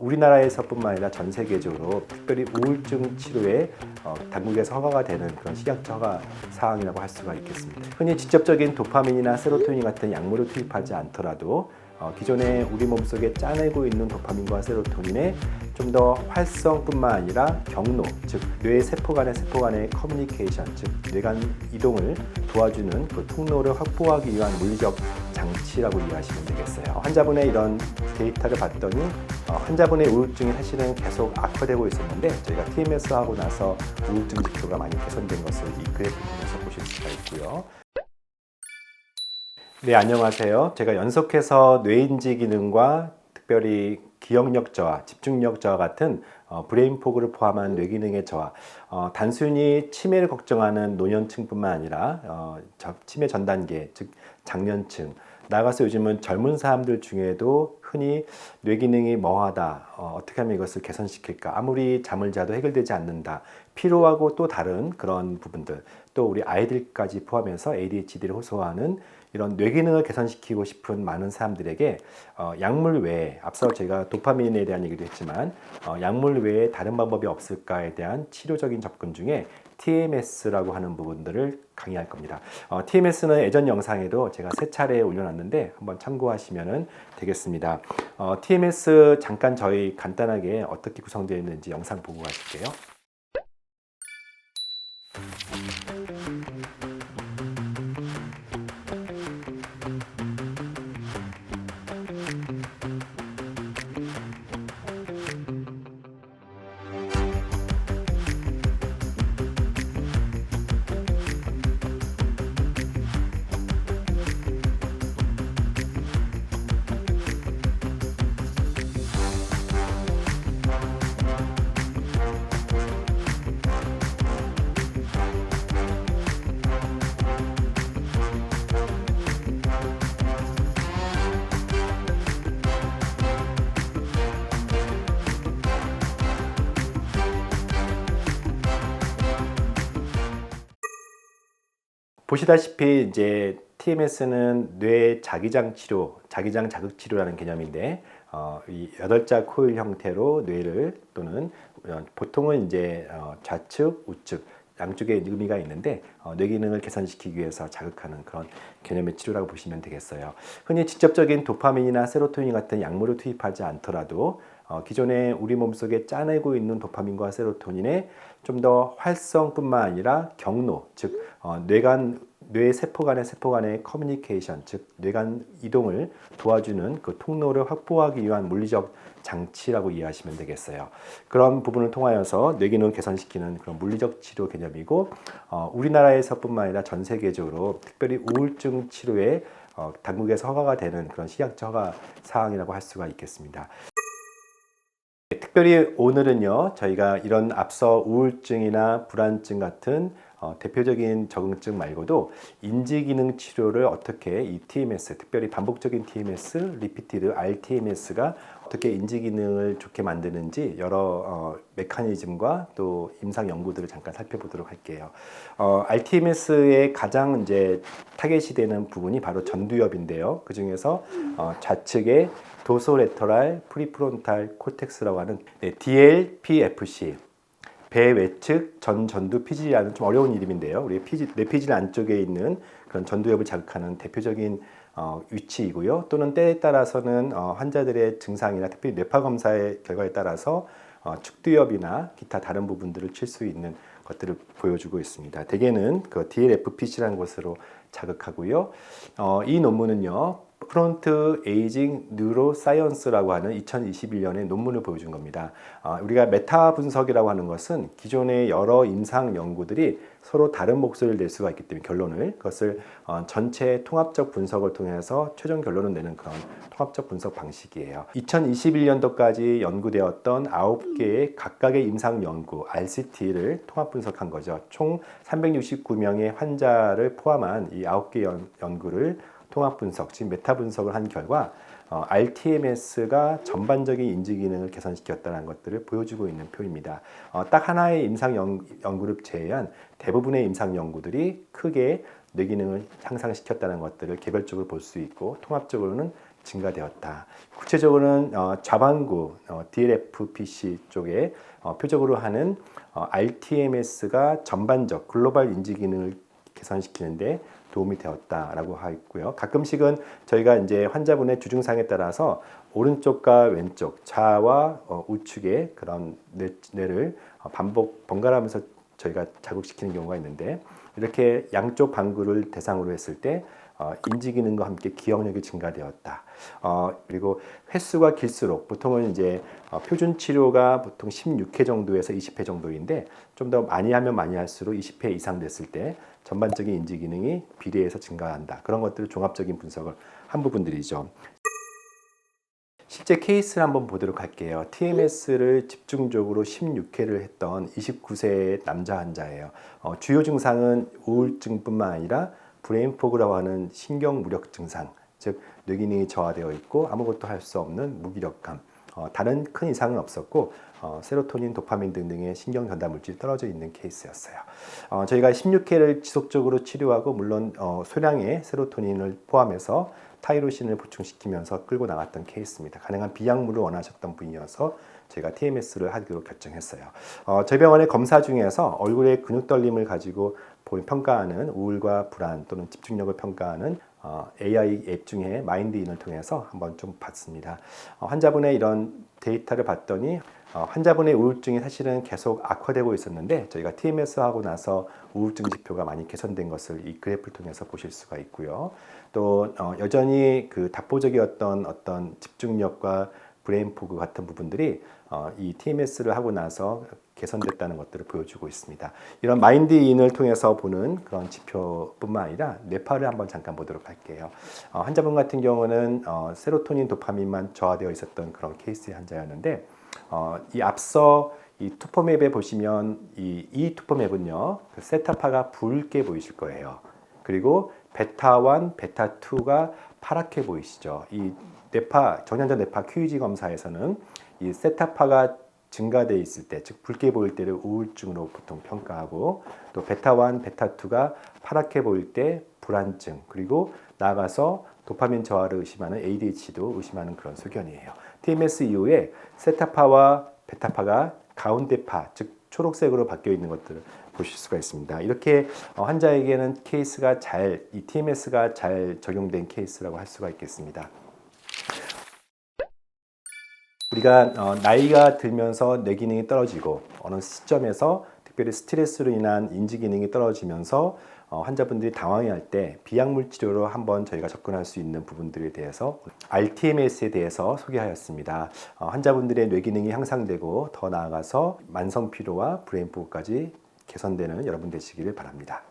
우리나라에서뿐만 아니라 전 세계적으로 특별히 우울증 치료에 당국에서 허가가 되는 그런 식약처 허가 사항이라고 할 수가 있겠습니다. 흔히 직접적인 도파민이나 세로토닌 같은 약물을 투입하지 않더라도 기존에 우리 몸속에 짜내고 있는 도파민과 세로토닌의 좀 더 활성뿐만 아니라 경로, 즉 뇌 세포 간의 커뮤니케이션, 즉 뇌간 이동을 도와주는 그 통로를 확보하기 위한 물리적 장치라고 이해하시면 되겠어요. 환자분의 이런 데이터를 봤더니 환자분의 우울증이 사실은 계속 악화되고 있었는데 저희가 TMS 하고 나서 우울증 지표가 많이 개선된 것을 이 그래프 통해서 보실 수가 있고요. 네, 안녕하세요. 제가 연속해서 뇌인지 기능과 특별히 기억력 저하, 집중력 저하 같은 브레인 포그를 포함한 뇌 기능의 저하, 단순히 치매를 걱정하는 노년층뿐만 아니라 치매 전 단계, 즉 장년층, 나아가서 요즘은 젊은 사람들 중에도 흔히 뇌 기능이 멍하다, 어떻게 하면 이것을 개선시킬까, 아무리 잠을 자도 해결되지 않는다, 피로하고 또 다른 그런 부분들, 또 우리 아이들까지 포함해서 ADHD를 호소하는 이런 뇌 기능을 개선시키고 싶은 많은 사람들에게 약물 외에, 앞서 제가 도파민에 대한 얘기도 했지만 약물 외에 다른 방법이 없을까에 대한 치료적인 접근 중에 TMS라고 하는 부분들을 강의할 겁니다. TMS는 예전 영상에도 제가 3차례 올려놨는데 한번 참고하시면 되겠습니다. TMS 잠깐 저희 간단하게 어떻게 구성되어 있는지 영상 보고 가실게요. 보시다시피 이제 TMS는 뇌 자기장 치료, 자기장 자극 치료라는 개념인데 이 8자 코일 형태로 뇌를 또는 보통은 이제 좌측, 우측 양쪽에 의미가 있는데 뇌 기능을 개선시키기 위해서 자극하는 그런 개념의 치료라고 보시면 되겠어요. 흔히 직접적인 도파민이나 세로토닌 같은 약물을 투입하지 않더라도 기존에 우리 몸속에 짜내고 있는 도파민과 세로토닌의 좀 더 활성뿐만 아니라 경로, 즉 뇌 세포 간의 커뮤니케이션, 즉 뇌간 이동을 도와주는 그 통로를 확보하기 위한 물리적 장치라고 이해하시면 되겠어요. 그런 부분을 통하여서 뇌 기능을 개선시키는 그런 물리적 치료 개념이고 우리나라에서뿐만 아니라 전 세계적으로 특별히 우울증 치료에 당국에서 허가가 되는 그런 식약처 허가 사항이라고 할 수가 있겠습니다. 특별히 오늘은요, 저희가 이런 앞서 우울증이나 불안증 같은 대표적인 적응증 말고도 인지기능 치료를 어떻게 이 TMS, 특별히 반복적인 TMS, 리피티드 RTMS가 어떻게 인지기능을 좋게 만드는지 여러 메커니즘과 또 임상 연구들을 잠깐 살펴보도록 할게요. RTMS의 가장 이제 타겟이 되는 부분이 바로 전두엽인데요. 그 중에서 좌측에 도소레터랄 프리프론탈 코텍스라고 하는 DLPFC, 배외측 전두 피질이라는 좀 어려운 이름인데요. 우리 뇌피질 안쪽에 있는 그런 전두엽을 자극하는 대표적인 위치이고요. 또는 때에 따라서는 환자들의 증상이나 특히 뇌파 검사의 결과에 따라서 축두엽이나 기타 다른 부분들을 칠 수 있는 것들을 보여주고 있습니다. 대개는 그 DLFPC라는 곳으로 자극하고요. 이 논문은요, 프론트 에이징 뉴로사이언스라고 하는 2021년의 논문을 보여준 겁니다. 우리가 메타 분석이라고 하는 것은 기존의 여러 임상 연구들이 서로 다른 목소리를 낼 수가 있기 때문에 그것을 전체 통합적 분석을 통해서 최종 결론을 내는 그런 통합적 분석 방식이에요. 2021년도까지 연구되었던 9개의 각각의 임상 연구 RCT를 통합 분석한 거죠. 총 369명의 환자를 포함한 이 9개 연구를 통합 분석, 즉 메타 분석을 한 결과 RTMS가 전반적인 인지 기능을 개선시켰다는 것들을 보여주고 있는 표입니다. 딱 하나의 임상 연구를 제외한 대부분의 임상 연구들이 크게 뇌 기능을 향상시켰다는 것들을 개별적으로 볼 수 있고 통합적으로는 증가되었다. 구체적으로는 좌반구 DLFPC 쪽에 표적으로 하는 rTMS가 전반적 글로벌 인지 기능을 개선시키는데 도움이 되었다라고 하고 있고요. 가끔씩은 저희가 이제 환자분의 주증상에 따라서 오른쪽과 왼쪽, 좌와 우측의 그런 뇌를 반복 번갈아가면서 저희가 자극시키는 경우가 있는데, 이렇게 양쪽 반구를 대상으로 했을 때 인지 기능과 함께 기억력이 증가되었다. 그리고 횟수가 길수록 보통은 이제 표준 치료가 보통 16회 정도에서 20회 정도인데, 좀 더 많이 하면 많이 할수록 20회 이상 됐을 때 전반적인 인지 기능이 비례해서 증가한다. 그런 것들을 종합적인 분석을 한 부분들이죠. 실제 케이스를 한번 보도록 할게요. TMS를 집중적으로 16회를 했던 29세 남자 환자예요. 주요 증상은 우울증뿐만 아니라 브레인포그라고 하는 신경무력 증상, 즉 뇌기능이 저하되어 있고 아무것도 할 수 없는 무기력감, 다른 큰 이상은 없었고 세로토닌, 도파민 등등의 신경 전달 물질이 떨어져 있는 케이스였어요. 저희가 16회를 지속적으로 치료하고, 물론 소량의 세로토닌을 포함해서 타이로신을 보충시키면서 끌고 나갔던 케이스입니다. 가능한 비약물을 원하셨던 분이어서 저희가 TMS를 하기로 결정했어요. 저희 병원의 검사 중에서 얼굴의 근육 떨림을 가지고 평가하는 우울과 불안 또는 집중력을 평가하는 AI 앱 중에 마인드인을 통해서 한번 좀 봤습니다. 환자분의 이런 데이터를 봤더니 환자분의 우울증이 사실은 계속 악화되고 있었는데, 저희가 TMS 하고 나서 우울증 지표가 많이 개선된 것을 이 그래프를 통해서 보실 수가 있고요. 또 여전히 그 답보적이었던 어떤 집중력과 브레인 포그 같은 부분들이 이 TMS를 하고 나서 개선됐다는 것들을 보여주고 있습니다. 이런 마인드인을 통해서 보는 그런 지표뿐만 아니라 뇌파를 한번 잠깐 보도록 할게요. 환자분 같은 경우는 세로토닌, 도파민만 저하되어 있었던 그런 케이스의 환자였는데, 이 앞서 이 투포맵에 보시면 이 투포맵은요, 그 세타파가 붉게 보이실 거예요. 그리고 베타1, 베타2가 파랗게 보이시죠. 이 뇌파, 정년전 뇌파 QEG 검사에서는 이 세타파가 증가되어 있을 때, 즉 붉게 보일 때를 우울증으로 보통 평가하고, 또 베타1, 베타2가 파랗게 보일 때 불안증, 그리고 나아가서 도파민 저하를 의심하는 ADH도 의심하는 그런 소견이에요. TMS 이후에 세타파와 베타파가 가운데파, 즉 초록색으로 바뀌어 있는 것들을 보실 수가 있습니다. 이렇게 환자에게는 케이스가 이 TMS가 잘 적용된 케이스라고 할 수가 있겠습니다. 우리가 나이가 들면서 뇌 기능이 떨어지고, 어느 시점에서 특별히 스트레스로 인한 인지 기능이 떨어지면서 환자분들이 당황해할 때 비약물 치료로 한번 저희가 접근할 수 있는 부분들에 대해서 rTMS에 대해서 소개하였습니다. 환자분들의 뇌 기능이 향상되고 더 나아가서 만성 피로와 브레인 포그까지 개선되는 여러분 되시기를 바랍니다.